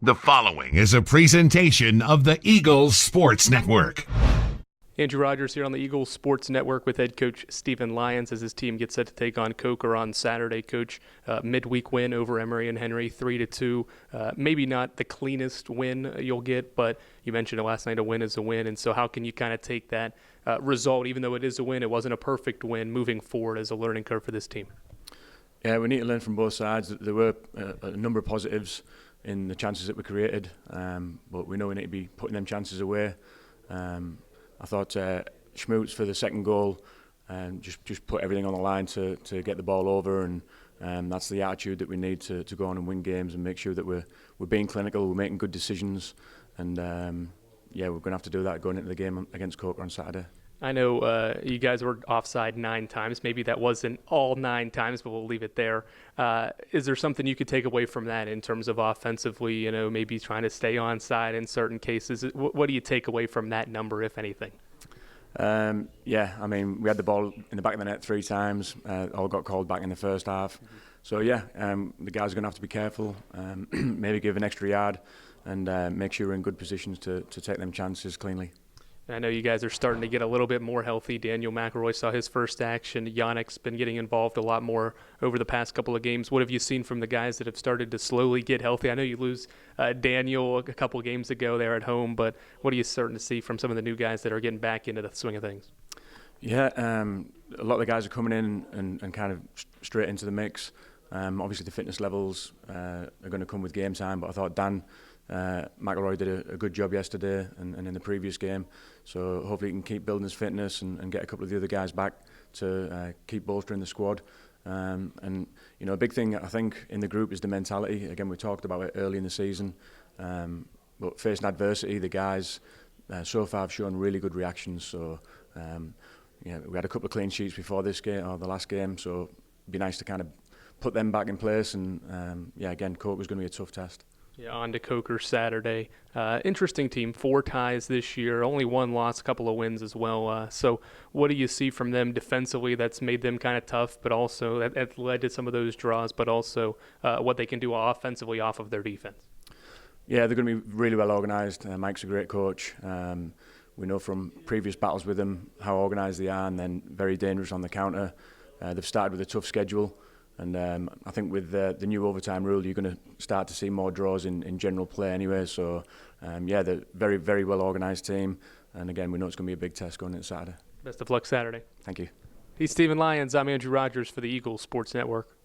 The following is a presentation of the Eagles Sports Network. Andrew Rogers here on the Eagles Sports Network with head coach Stephen Lyons as his team gets set to take on Coker on Saturday. Coach, midweek win over Emory and Henry, 3-2. Maybe not the cleanest win you'll get, but you mentioned it last night, a win is a win. And so how can you kind of take that result, even though it is a win, it wasn't a perfect win, moving forward as a learning curve for this team? Yeah, we need to learn from both sides. There were a number of positives in the chances that we created, but we know we need to be putting them chances away. I thought Schmutz for the second goal just put everything on the line to get the ball over, and that's the attitude that we need to go on and win games and make sure that we're being clinical, we're making good decisions, and we're going to have to do that going into the game against Coker on Saturday. I know you guys were offside 9 times. Maybe that wasn't all 9 times, but we'll leave it there. Is there something you could take away from that in terms of offensively, maybe trying to stay onside in certain cases? What do you take away from that number, if anything? We had the ball in the back of the net 3 times. All got called back in the first half. Mm-hmm. So, the guys are going to have to be careful, maybe give an extra yard and make sure we're in good positions to take them chances cleanly. I know you guys are starting to get a little bit more healthy. Daniel McElroy saw his first action. Yannick's been getting involved a lot more over the past couple of games. What have you seen from the guys that have started to slowly get healthy? I know you lose Daniel a couple of games ago there at home, but what are you starting to see from some of the new guys that are getting back into the swing of things? Yeah, a lot of the guys are coming in and kind of straight into the mix. Obviously, the fitness levels are going to come with game time, but I thought Dan McElroy did a good job yesterday and in the previous game, so hopefully he can keep building his fitness and get a couple of the other guys back to keep bolstering the squad. A big thing I think in the group is the mentality. Again, we talked about it early in the season, but facing adversity, the guys so far have shown really good reactions. So we had a couple of clean sheets before this game or the last game, so it'd be nice to kind of put them back in place. And again, Coke was going to be a tough test. Yeah, on to Coker Saturday. Interesting team, 4 ties this year, only 1 loss, a couple of wins as well. So what do you see from them defensively that's made them kind of tough, but also that led to some of those draws, but also what they can do offensively off of their defense? Yeah, they're going to be really well organised. Mike's a great coach. We know from previous battles with them how organised they are, and then very dangerous on the counter. They've started with a tough schedule. And I think with the new overtime rule, you're going to start to see more draws in general play anyway. So, they're a very, very well-organised team. And again, we know it's going to be a big test going into Saturday. Best of luck Saturday. Thank you. He's Stephen Lyons. I'm Andrew Rogers for the Eagles Sports Network.